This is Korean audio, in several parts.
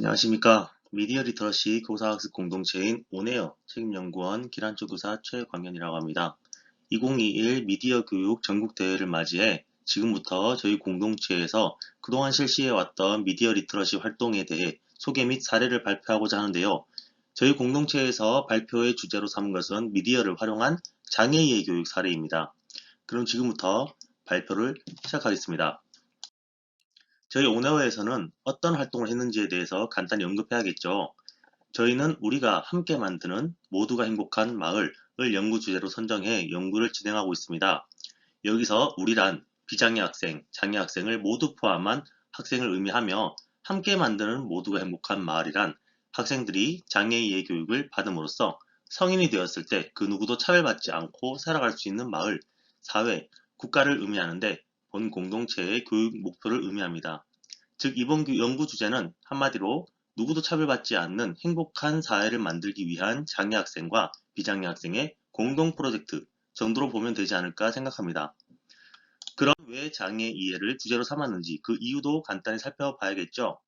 안녕하십니까. 미디어 리터러시 교사학습 공동체인 온에어 책임연구원 기란초교사 최광현이라고 합니다. 2021 미디어 교육 전국대회를 맞이해 지금부터 저희 공동체에서 그동안 실시해왔던 미디어 리터러시 활동에 대해 소개 및 사례를 발표하고자 하는데요. 저희 공동체에서 발표의 주제로 삼은 것은 미디어를 활용한 장애이해 교육 사례입니다. 그럼 지금부터 발표를 시작하겠습니다. 저희 온에어에서는 어떤 활동을 했는지에 대해서 간단히 언급해야겠죠. 저희는 우리가 함께 만드는 모두가 행복한 마을을 연구 주제로 선정해 연구를 진행하고 있습니다. 여기서 우리란 비장애 학생, 장애 학생을 모두 포함한 학생을 의미하며 함께 만드는 모두가 행복한 마을이란 학생들이 장애 이해 교육을 받음으로써 성인이 되었을 때 그 누구도 차별받지 않고 살아갈 수 있는 마을, 사회, 국가를 의미하는데 본 공동체의 교육 목표를 의미합니다. 즉 이번 연구 주제는 한마디로 누구도 차별받지 않는 행복한 사회를 만들기 위한 장애 학생과 비장애 학생의 공동 프로젝트 정도로 보면 되지 않을까 생각합니다. 그럼 왜 장애 이해를 주제로 삼았는지 그 이유도 간단히 살펴봐야겠죠.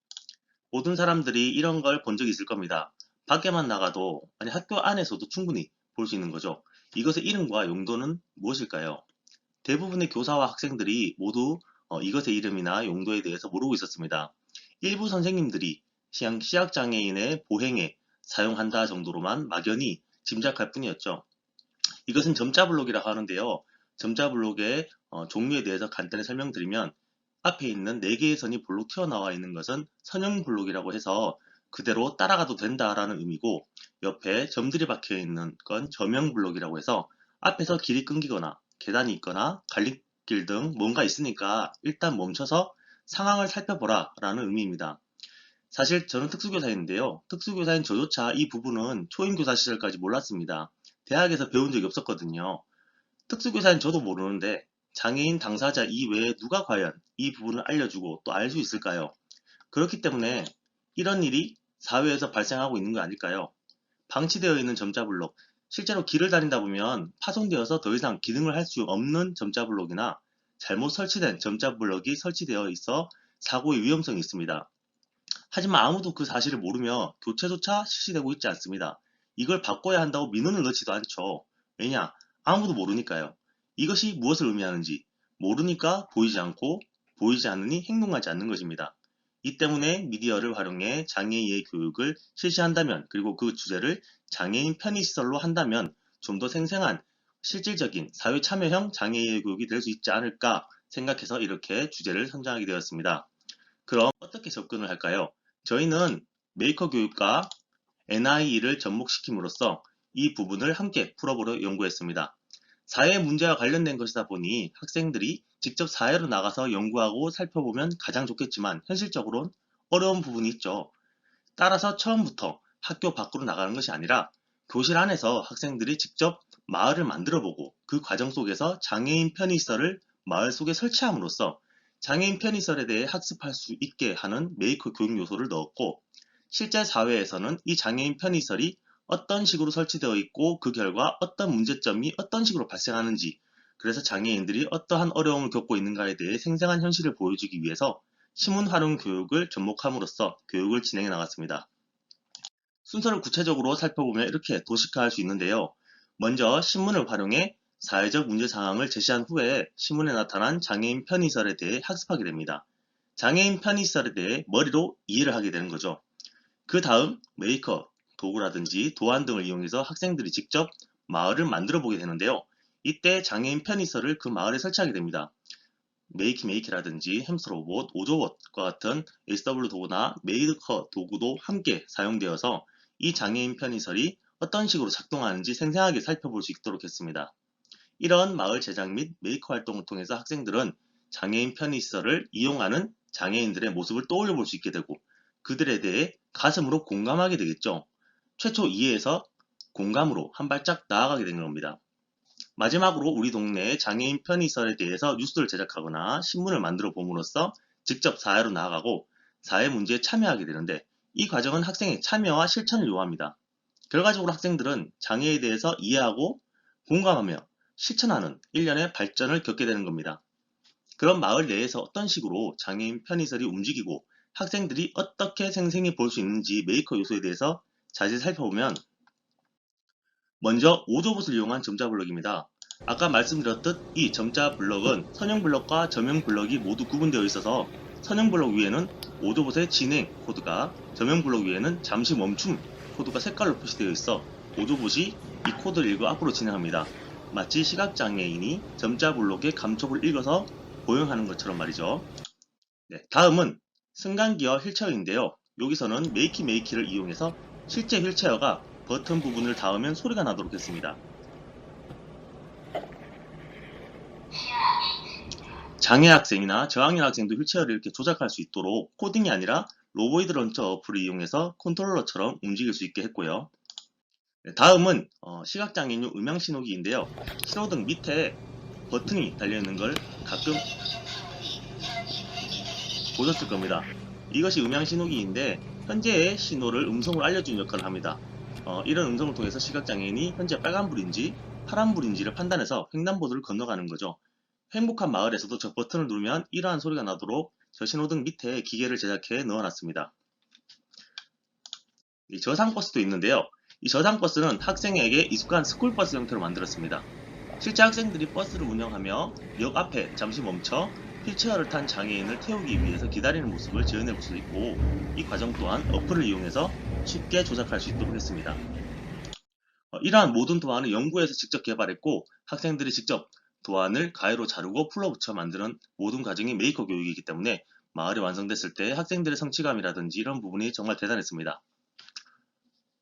모든 사람들이 이런 걸 본 적이 있을 겁니다. 밖에만 나가도 아니 학교 안에서도 충분히 볼 수 있는 거죠. 이것의 이름과 용도는 무엇일까요? 대부분의 교사와 학생들이 모두 이것의 이름이나 용도에 대해서 모르고 있었습니다. 일부 선생님들이 시각장애인의 보행에 사용한다 정도로만 막연히 짐작할 뿐이었죠. 이것은 점자블록이라고 하는데요. 점자블록의 종류에 대해서 간단히 설명드리면 앞에 있는 4개의 선이 블록 튀어나와 있는 것은 선형블록이라고 해서 그대로 따라가도 된다라는 의미고 옆에 점들이 박혀 있는 건 점형블록이라고 해서 앞에서 길이 끊기거나 계단이 있거나 갈림길 등 뭔가 있으니까 일단 멈춰서 상황을 살펴보라 라는 의미입니다. 사실 저는 특수교사인데요. 특수교사인 저조차 이 부분은 초임교사 시절까지 몰랐습니다. 대학에서 배운 적이 없었거든요. 특수교사인 저도 모르는데 장애인 당사자 이외에 누가 과연 이 부분을 알려주고 또 알 수 있을까요? 그렇기 때문에 이런 일이 사회에서 발생하고 있는 거 아닐까요? 방치되어 있는 점자블록, 실제로 길을 다니다 보면 파손되어서 더 이상 기능을 할 수 없는 점자블록이나 잘못 설치된 점자블록이 설치되어 있어 사고의 위험성이 있습니다. 하지만 아무도 그 사실을 모르며 교체조차 실시되고 있지 않습니다. 이걸 바꿔야 한다고 민원을 넣지도 않죠. 왜냐? 아무도 모르니까요. 이것이 무엇을 의미하는지 모르니까 보이지 않고 보이지 않으니 행동하지 않는 것입니다. 이 때문에 미디어를 활용해 장애인의 교육을 실시한다면 그리고 그 주제를 장애인 편의시설로 한다면 좀 더 생생한 실질적인 사회 참여형 장애인의 교육이 될 수 있지 않을까 생각해서 이렇게 주제를 선정하게 되었습니다. 그럼 어떻게 접근을 할까요? 저희는 메이커 교육과 NIE를 접목시킴으로써 이 부분을 함께 풀어보려 연구했습니다. 사회 문제와 관련된 것이다 보니 학생들이 직접 사회로 나가서 연구하고 살펴보면 가장 좋겠지만 현실적으로는 어려운 부분이 있죠. 따라서 처음부터 학교 밖으로 나가는 것이 아니라 교실 안에서 학생들이 직접 마을을 만들어보고 그 과정 속에서 장애인 편의시설을 마을 속에 설치함으로써 장애인 편의시설에 대해 학습할 수 있게 하는 메이커 교육 요소를 넣었고 실제 사회에서는 이 장애인 편의시설이 어떤 식으로 설치되어 있고 그 결과 어떤 문제점이 어떤 식으로 발생하는지 그래서 장애인들이 어떠한 어려움을 겪고 있는가에 대해 생생한 현실을 보여주기 위해서 신문 활용 교육을 접목함으로써 교육을 진행해 나갔습니다. 순서를 구체적으로 살펴보면 이렇게 도식화할 수 있는데요. 먼저 신문을 활용해 사회적 문제 상황을 제시한 후에 신문에 나타난 장애인 편의시설에 대해 학습하게 됩니다. 장애인 편의시설에 대해 머리로 이해를 하게 되는 거죠. 그 다음 메이커, 도구라든지 도안 등을 이용해서 학생들이 직접 마을을 만들어 보게 되는데요. 이때 장애인 편의시설을 그 마을에 설치하게 됩니다. 메이키메이키라든지 햄스터로봇, 오조봇과 같은 SW 도구나 메이드커 도구도 함께 사용되어서 이 장애인 편의시설이 어떤 식으로 작동하는지 생생하게 살펴볼 수 있도록 했습니다. 이런 마을 제작 및 메이커 활동을 통해서 학생들은 장애인 편의시설을 이용하는 장애인들의 모습을 떠올려 볼 수 있게 되고 그들에 대해 가슴으로 공감하게 되겠죠. 최초 이해에서 공감으로 한 발짝 나아가게 된 겁니다. 마지막으로 우리 동네의 장애인 편의시설에 대해서 뉴스를 제작하거나 신문을 만들어 봄으로써 직접 사회로 나아가고 사회 문제에 참여하게 되는데 이 과정은 학생의 참여와 실천을 요합니다. 결과적으로 학생들은 장애에 대해서 이해하고 공감하며 실천하는 일련의 발전을 겪게 되는 겁니다. 그런 마을 내에서 어떤 식으로 장애인 편의시설이 움직이고 학생들이 어떻게 생생히 볼 수 있는지 메이커 요소에 대해서 자세히 살펴보면 먼저 오조봇을 이용한 점자 블럭입니다. 아까 말씀드렸듯 이 점자 블럭은 선형 블럭과 점형 블럭이 모두 구분되어 있어서 선형 블럭 위에는 오조봇의 진행 코드가, 점형 블럭 위에는 잠시 멈춤 코드가 색깔로 표시되어 있어 오조봇이 이 코드를 읽어 앞으로 진행합니다. 마치 시각장애인이 점자 블록의 감촉을 읽어서 보행하는 것처럼 말이죠. 네, 다음은 승강기어 휠체어인데요. 여기서는 메이키를 이용해서 실제 휠체어가 버튼 부분을 닿으면 소리가 나도록 했습니다. 장애 학생이나 저학년 학생도 휠체어를 이렇게 조작할 수 있도록 코딩이 아니라 로보이드 런처 어플을 이용해서 컨트롤러처럼 움직일 수 있게 했고요. 네, 다음은 시각장애인용 음향신호기인데요. 신호등 밑에 버튼이 달려있는 걸 가끔 보셨을 겁니다. 이것이 음향신호기인데 현재의 신호를 음성으로 알려주는 역할을 합니다. 이런 음성을 통해서 시각장애인이 현재 빨간불인지 파란불인지를 판단해서 횡단보도를 건너가는 거죠. 행복한 마을에서도 저 버튼을 누르면 이러한 소리가 나도록 저 신호등 밑에 기계를 제작해 넣어놨습니다. 이 저상버스도 있는데요. 이 저상버스는 학생에게 익숙한 스쿨버스 형태로 만들었습니다. 실제 학생들이 버스를 운영하며 역 앞에 잠시 멈춰 휠체어를 탄 장애인을 태우기 위해서 기다리는 모습을 재현해 볼 수 있고, 이 과정 또한 어플을 이용해서 쉽게 조작할 수 있도록 했습니다. 이러한 모든 도안을 연구에서 직접 개발했고 학생들이 직접 도안을 가위로 자르고 풀어붙여 만드는 모든 과정이 메이커 교육이기 때문에 마을이 완성됐을 때 학생들의 성취감이라든지 이런 부분이 정말 대단했습니다.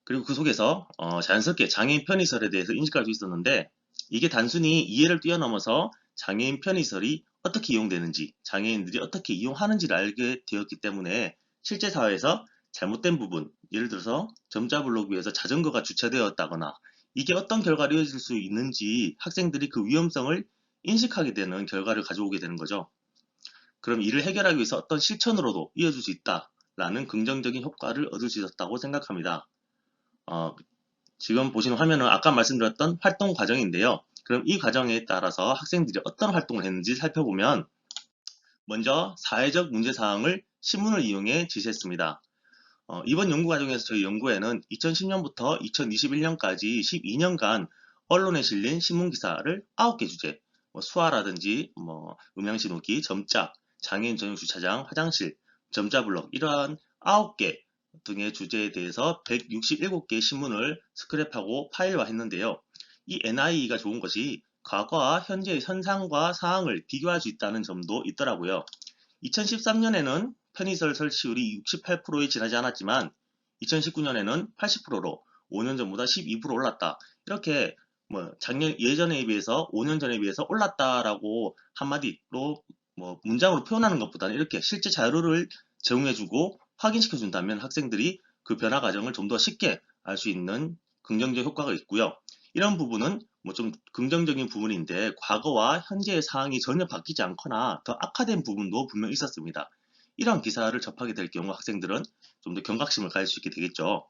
그리고 그 속에서 자연스럽게 장애인 편의설에 대해서 인식할 수 있었는데, 이게 단순히 이해를 뛰어넘어서 장애인 편의설이 어떻게 이용되는지, 장애인들이 어떻게 이용하는지를 알게 되었기 때문에 실제 사회에서 잘못된 부분, 예를 들어서 점자 블록 위에서 자전거가 주차되었다거나 이게 어떤 결과를 이어질 수 있는지 학생들이 그 위험성을 인식하게 되는 결과를 가져오게 되는 거죠. 그럼 이를 해결하기 위해서 어떤 실천으로도 이어질 수 있다라는 긍정적인 효과를 얻을 수 있었다고 생각합니다. 지금 보시는 화면은 아까 말씀드렸던 활동 과정인데요. 그럼 이 과정에 따라서 학생들이 어떤 활동을 했는지 살펴보면, 먼저 사회적 문제사항을 신문을 이용해 제시했습니다. 이번 연구 과정에서 저희 연구에는 2010년부터 2021년까지 12년간 언론에 실린 신문기사를 9개 주제, 수화라든지 음향신호기, 점자, 장애인 전용 주차장, 화장실, 점자블럭 이러한 9개 등의 주제에 대해서 167개의 신문을 스크랩하고 파일화했는데요. 이 NIE가 좋은 것이 과거와 현재의 현상과 사항을 비교할 수 있다는 점도 있더라고요. 2013년에는 편의설 설치율이 68%에 지나지 않았지만 2019년에는 80%로 5년 전보다 12% 올랐다. 이렇게 예전에 비해서 5년 전에 비해서 올랐다라고 한마디로 문장으로 표현하는 것보다는 이렇게 실제 자료를 제공해주고 확인시켜준다면 학생들이 그 변화 과정을 좀 더 쉽게 알 수 있는 긍정적 효과가 있고요. 이런 부분은 좀 긍정적인 부분인데 과거와 현재의 상황이 전혀 바뀌지 않거나 더 악화된 부분도 분명히 있었습니다. 이런 기사를 접하게 될 경우 학생들은 좀 더 경각심을 가질 수 있게 되겠죠.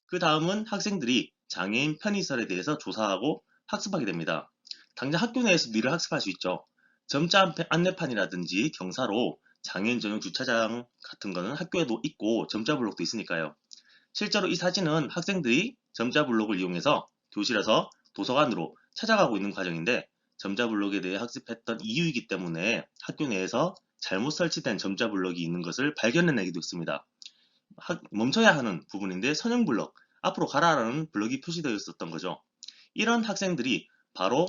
그 다음은 학생들이 장애인 편의설에 대해서 조사하고 학습하게 됩니다. 당장 학교 내에서 미를 학습할 수 있죠. 점자 안내판이라든지 경사로 장애인 전용 주차장 같은 거는 학교에도 있고 점자 블록도 있으니까요. 실제로 이 사진은 학생들이 점자 블록을 이용해서 교실에서 도서관으로 찾아가고 있는 과정인데, 점자 블록에 대해 학습했던 이유이기 때문에 학교 내에서 잘못 설치된 점자 블록이 있는 것을 발견해내기도 했습니다. 멈춰야 하는 부분인데 선형 블록, 앞으로 가라라는 블록이 표시되어 있었던 거죠. 이런 학생들이 바로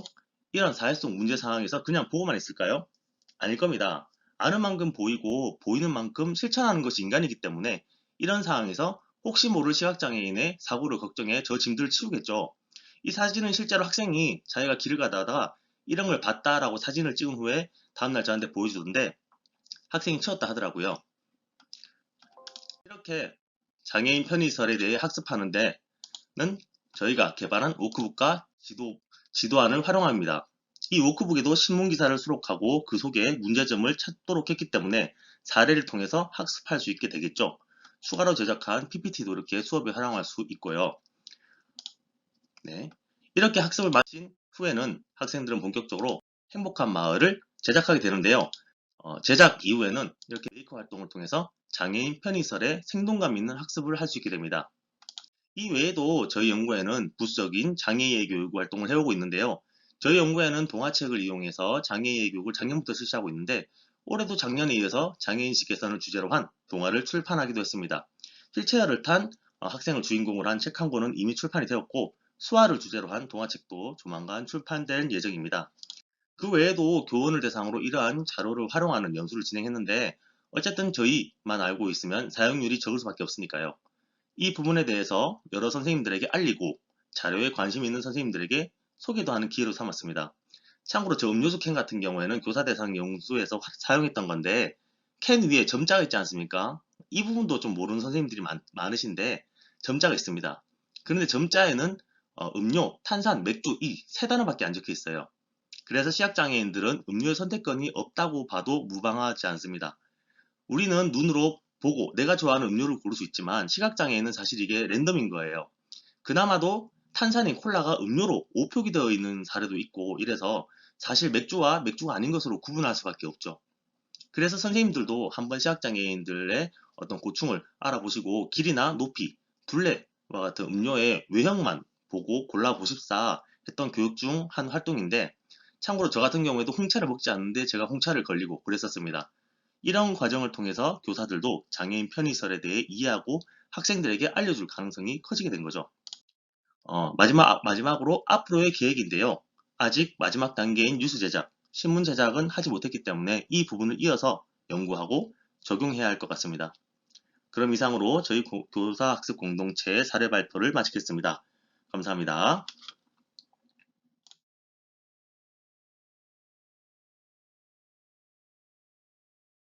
이런 사회 속 문제 상황에서 그냥 보고만 있을까요? 아닐 겁니다. 아는 만큼 보이고 보이는 만큼 실천하는 것이 인간이기 때문에 이런 상황에서 혹시 모를 시각장애인의 사고를 걱정해 저 짐들을 치우겠죠. 이 사진은 실제로 학생이 자기가 길을 가다가 이런 걸 봤다라고 사진을 찍은 후에 다음날 저한테 보여주던데 학생이 치웠다 하더라고요. 이렇게 장애인 편의설에 대해 학습하는 데는 저희가 개발한 워크북과 지도안을 활용합니다. 이 워크북에도 신문기사를 수록하고 그 속에 문제점을 찾도록 했기 때문에 사례를 통해서 학습할 수 있게 되겠죠. 추가로 제작한 PPT도 이렇게 수업에 활용할 수 있고요. 네. 이렇게 학습을 마친 후에는 학생들은 본격적으로 행복한 마을을 제작하게 되는데요. 제작 이후에는 이렇게 메이커 활동을 통해서 장애인 편의설의 생동감 있는 학습을 할 수 있게 됩니다. 이 외에도 저희 연구회는 부수적인 장애인의 교육 활동을 해오고 있는데요. 저희 연구회는 동화책을 이용해서 장애인의 교육을 작년부터 실시하고 있는데 올해도 작년에 이어서 장애인식 개선을 주제로 한 동화를 출판하기도 했습니다. 휠체어를 탄 학생을 주인공으로 한 책 한 권은 이미 출판이 되었고 수아를 주제로 한 동화책도 조만간 출판될 예정입니다. 그 외에도 교원을 대상으로 이러한 자료를 활용하는 연수를 진행했는데 어쨌든 저희만 알고 있으면 사용률이 적을 수밖에 없으니까요. 이 부분에 대해서 여러 선생님들에게 알리고 자료에 관심 있는 선생님들에게 소개도 하는 기회로 삼았습니다. 참고로 저 음료수 캔 같은 경우에는 교사 대상 연수에서 사용했던 건데 캔 위에 점자가 있지 않습니까? 이 부분도 좀 모르는 선생님들이 많으신데 점자가 있습니다. 그런데 점자에는 음료, 탄산, 맥주 이 세 단어밖에 안 적혀 있어요. 그래서 시각장애인들은 음료의 선택권이 없다고 봐도 무방하지 않습니다. 우리는 눈으로 보고 내가 좋아하는 음료를 고를 수 있지만 시각장애인은 사실 이게 랜덤인 거예요. 그나마도 탄산인 콜라가 음료로 오표기 되어 있는 사례도 있고 이래서 사실 맥주와 맥주가 아닌 것으로 구분할 수밖에 없죠. 그래서 선생님들도 한번 시각장애인들의 어떤 고충을 알아보시고 길이나 높이, 둘레와 같은 음료의 외형만 보고 골라보십사 했던 교육 중 한 활동인데 참고로 저 같은 경우에도 홍차를 먹지 않는데 제가 홍차를 걸리고 그랬었습니다. 이런 과정을 통해서 교사들도 장애인 편의설에 대해 이해하고 학생들에게 알려줄 가능성이 커지게 된 거죠. 마지막으로 앞으로의 계획인데요. 아직 마지막 단계인 뉴스 제작, 신문 제작은 하지 못했기 때문에 이 부분을 이어서 연구하고 적용해야 할 것 같습니다. 그럼 이상으로 저희 교사학습 공동체의 사례 발표를 마치겠습니다. 감사합니다.